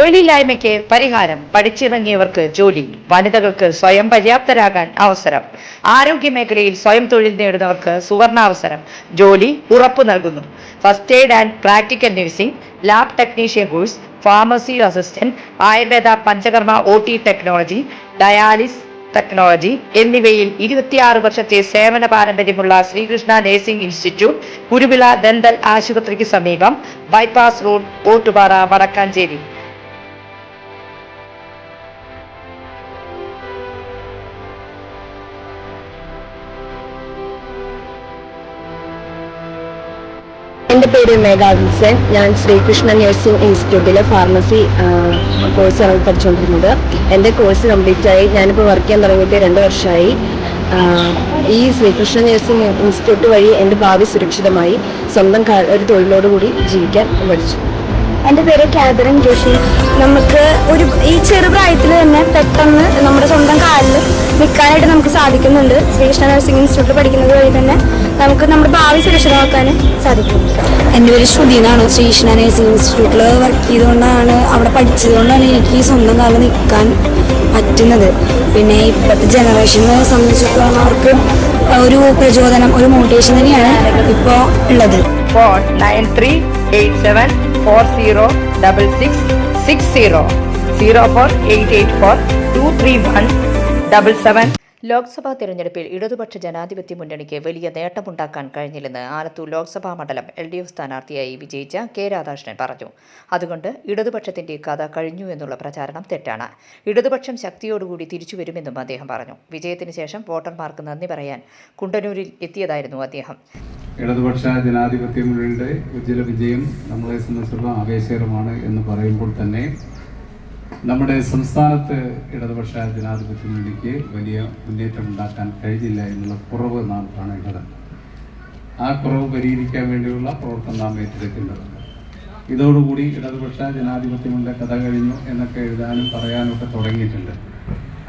തൊഴിലില്ലായ്മയ്ക്ക് പരിഹാരം, പഠിച്ചിറങ്ങിയവർക്ക് ജോലി, വനിതകൾക്ക് സ്വയം പര്യാപ്തരാകാൻ അവസരം, ആരോഗ്യ മേഖലയിൽ സ്വയം തൊഴിൽ നേടുന്നവർക്ക് സുവർണാവസരം, ജോലി ഉറപ്പു നൽകുന്നു. First aid and practical nursing, lab technician course, pharmacy assistant, Ayurveda Panchakarma OT technology, dialysis technology എന്നിവയിൽ 26 വർഷത്തെ സേവന പാരമ്പര്യമുള്ള Sreekrishna nursing institute, Kuruvila dental ആശുപത്രിക്ക് സമീപം, ബൈപ്പാസ് റോഡ്, ഓട്ടുപാറ, വടക്കാഞ്ചേരി. എൻ്റെ പേര് മേഘ വിൽസൺ. ഞാൻ ശ്രീകൃഷ്ണ നഴ്സിംഗ് ഇൻസ്റ്റിറ്റ്യൂട്ടിലെ ഫാർമസി കോഴ്സാണ് പഠിച്ചുകൊണ്ടിരുന്നത്. എൻ്റെ കോഴ്സ് കംപ്ലീറ്റ് ആയി. ഞാനിപ്പോൾ വർക്ക് ചെയ്യാൻ തുടങ്ങിയിട്ട് 2 വർഷമായി. ഈ ശ്രീകൃഷ്ണ നഴ്സിംഗ് ഇൻസ്റ്റിറ്റ്യൂട്ട് വഴി എൻ്റെ ഭാവി സുരക്ഷിതമായി സ്വന്തം ഒരു തൊഴിലോടുകൂടി ജീവിക്കാൻ പഠിച്ചു. എൻ്റെ പേര് കാതറിൻ ജോഷി. നമുക്ക് ഈ ചെറുപ്രായത്തിൽ തന്നെ പെട്ടെന്ന് നമ്മുടെ സ്വന്തം കാലിൽ നിൽക്കാനായിട്ട് നമുക്ക് സാധിക്കുന്നുണ്ട്. ശ്രീകൃഷ്ണ നഴ്സിംഗ് ഇൻസ്റ്റിറ്റ്യൂട്ടിൽ പഠിക്കുന്നത് വഴി തന്നെ നമുക്ക് നമ്മുടെ ഭാവി സുരക്ഷിതമാക്കാൻ സാധിക്കും. എൻ്റെ പേര് ശ്രുതി എന്നാണ്. ശ്രീകൃഷ്ണ നഴ്സിംഗ് ഇൻസ്റ്റിറ്റ്യൂട്ടിൽ വർക്ക് ചെയ്തുകൊണ്ടാണ്, അവിടെ പഠിച്ചതുകൊണ്ടാണ് എനിക്ക് സ്വന്തം കാലിൽ നിൽക്കാൻ പറ്റുന്നത്. പിന്നെ ഇപ്പോഴത്തെ ജനറേഷനെ സംബന്ധിച്ചിടത്തോളം അവർക്ക് ഒരു പ്രചോദനം, ഒരു മോട്ടിവേഷൻ തന്നെയാണ് ഇപ്പോൾ ഉള്ളത്. ഫോൺ 9387406660 04884231777. ലോക്സഭാ തെരഞ്ഞെടുപ്പിൽ ഇടതുപക്ഷ ജനാധിപത്യ മുന്നണിക്ക് വലിയ നേട്ടമുണ്ടാക്കാൻ കഴിഞ്ഞില്ലെന്ന് ആലത്തൂർ ലോക്സഭാ മണ്ഡലം LDF സ്ഥാനാർത്ഥിയായി വിജയിച്ച കെ രാധാകൃഷ്ണൻ പറഞ്ഞു. അതുകൊണ്ട് ഇടതുപക്ഷത്തിന്റെ കഥ കഴിഞ്ഞു എന്നുള്ള പ്രചാരണം തെറ്റാണ്. ഇടതുപക്ഷം ശക്തിയോടുകൂടി തിരിച്ചുവരുമെന്നും അദ്ദേഹം പറഞ്ഞു. വിജയത്തിന് ശേഷം വോട്ടർമാർക്ക് നന്ദി പറയാൻ കുണ്ടന്നൂരിൽ എത്തിയതായിരുന്നു അദ്ദേഹം. ഇടതുപക്ഷ ജനാധിപത്യ മുന്നണിയുടെ ഉജ്ജ്വല വിജയം നമ്മളെ സംബന്ധിച്ചിടത്തോളം ആവേശകരമാണ് എന്ന് പറയുമ്പോൾ തന്നെ നമ്മുടെ സംസ്ഥാനത്ത് ഇടതുപക്ഷ ജനാധിപത്യ മുന്നണിക്ക് വലിയ മുന്നേറ്റം ഉണ്ടാക്കാൻ കഴിഞ്ഞില്ല എന്നുള്ള കുറവ് നാം കാണേണ്ടത്. ആ കുറവ് പരിഹരിക്കാൻ വേണ്ടിയുള്ള പ്രവർത്തനം നാം ഏറ്റെടുക്കേണ്ടതുണ്ട്. ഇതോടുകൂടി ഇടതുപക്ഷ ജനാധിപത്യ മുന്നണിയുടെ കഥ കഴിഞ്ഞു എന്നൊക്കെ എഴുതാനും പറയാനും ഒക്കെ തുടങ്ങിയിട്ടുണ്ട്.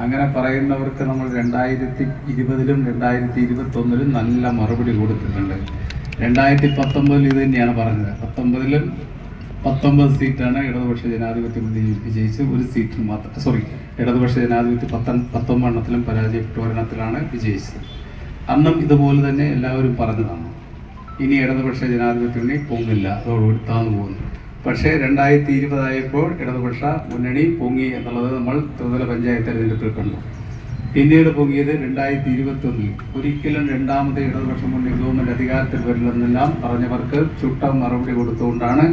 അങ്ങനെ പറയുന്നവർക്ക് നമ്മൾ 2020-ലും 2021-ലും നല്ല മറുപടി കൊടുത്തിട്ടുണ്ട്. 2019 ഇത് തന്നെയാണ് പറഞ്ഞത്. 19 സീറ്റാണ് ഇടതുപക്ഷ ജനാധിപത്യ മുന്നണി വിജയിച്ച്, ഒരു സീറ്റിൽ മാത്രം ഇടതുപക്ഷ ജനാധിപത്യ 19 എണ്ണത്തിലും പരാജയപ്പെട്ട ഒരെണ്ണത്തിലാണ് വിജയിച്ചത്. അന്നും ഇതുപോലെ തന്നെ എല്ലാവരും പറഞ്ഞതാണ്, ഇനി ഇടതുപക്ഷ ജനാധിപത്യ മുന്നണി പൊങ്ങില്ല, അതോടുകൂടി താന്നു പോകുന്നു. പക്ഷേ 2020 ആയപ്പോൾ ഇടതുപക്ഷ മുന്നണി പൊങ്ങി എന്നുള്ളത് നമ്മൾ ത്രിതല പഞ്ചായത്ത് തെരഞ്ഞെടുപ്പിൽ കണ്ടു. പിന്നീട് പൊങ്ങിയത് 2021-ൽ. ഒരിക്കലും രണ്ടാമത് ഇടതുപക്ഷ മുന്നണി ഗവൺമെന്റ് അധികാരത്തിൽ വരില്ലെന്നെല്ലാം പറഞ്ഞവർക്ക് ചുട്ട മറുപടി കൊടുത്തുകൊണ്ടാണ്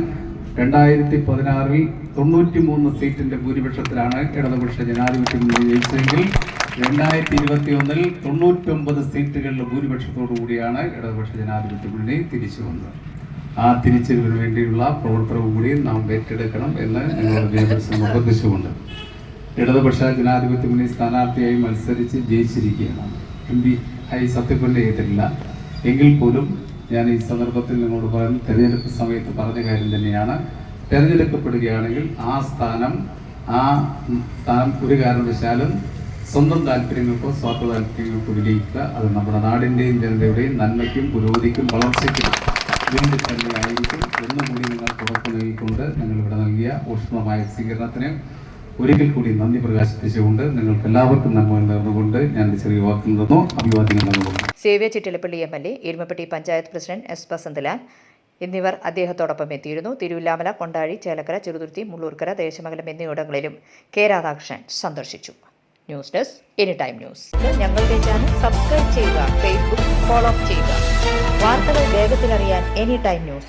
2016-ൽ 93 സീറ്റിന്റെ ഭൂരിപക്ഷത്തിലാണ് ഇടതുപക്ഷ ജനാധിപത്യ മുന്നണി ജയിച്ചതെങ്കിൽ 2021-ൽ 99 സീറ്റുകളുടെ ഭൂരിപക്ഷത്തോടു കൂടിയാണ് ഇടതുപക്ഷ ജനാധിപത്യ മുന്നണി തിരിച്ചു വന്നത്. ആ തിരിച്ചറിവിന് വേണ്ടിയുള്ള പ്രവർത്തനവും കൂടി നാം ഏറ്റെടുക്കണം എന്ന് ഞങ്ങളുടെ വിദ്യാഭ്യാസം നിർബന്ധിച്ചുകൊണ്ട് ഇടതുപക്ഷ ജനാധിപത്യ മുന്നണി സ്ഥാനാർത്ഥിയായി മത്സരിച്ച് ജയിച്ചിരിക്കുകയാണ്. MP ആയി സത്യപ്രതിജ്ഞ ചെയ്തിട്ടില്ല എങ്കിൽ പോലും ഞാൻ ഈ സന്ദർഭത്തിൽ നിങ്ങളോട് പറയുന്ന തെരഞ്ഞെടുപ്പ് സമയത്ത് പറഞ്ഞ കാര്യം തന്നെയാണ്. തെരഞ്ഞെടുക്കപ്പെടുകയാണെങ്കിൽ ആ സ്ഥാനം ഒരു കാരണവശാലും സ്വന്തം താല്പര്യങ്ങൾക്കോ സ്വാർത്ഥ താല്പര്യങ്ങൾക്കോ വിജയിക്കുക. അത് നമ്മുടെ നാടിൻ്റെയും ജനതയുടെയും നന്മയ്ക്കും പുരോഗതിക്കും വളർച്ചയ്ക്കും വേണ്ടി തന്നെയായിരിക്കും എന്നുകൂടി നിങ്ങൾ ഉറപ്പു നൽകിക്കൊണ്ട് നിങ്ങളിവിടെ നൽകിയ ഊഷ്മളമായ സ്വീകരണത്തിന് ഒരിക്കൽ കൂടി നന്ദി പ്രകാശിപ്പിച്ചുകൊണ്ട് നിങ്ങൾക്ക് എല്ലാവർക്കും നന്മ നേർന്നുകൊണ്ട് ഞാൻ ചെറിയ വാക്കിൽ നിന്നു അഭിവാദ്യങ്ങൾ നൽകുന്നു. Xavier Chittilappilly MLA, Erumapetty panchayat president S. Vasanthalal എന്നിവർ അദ്ദേഹത്തോടൊപ്പം എത്തിയിരുന്നു. തിരുവില്ലാമല, കൊണ്ടാഴി, ചേലക്കര, ചെറുതുരുത്തി, മുള്ളൂർക്കര, ദേശമംഗലം എന്നിവിടങ്ങളിലും കെ രാധാകൃഷ്ണൻ സന്ദർശിച്ചു. News desk anytime news. ഞങ്ങളുടെ ചാനൽ സബ്സ്ക്രൈബ് ചെയ്യുക, ഫേസ്ബുക്ക് ഫോളോ ചെയ്യുക. വാർത്തകൾ വേഗത്തിലറിയാൻ എനിടൈം ന്യൂസ്.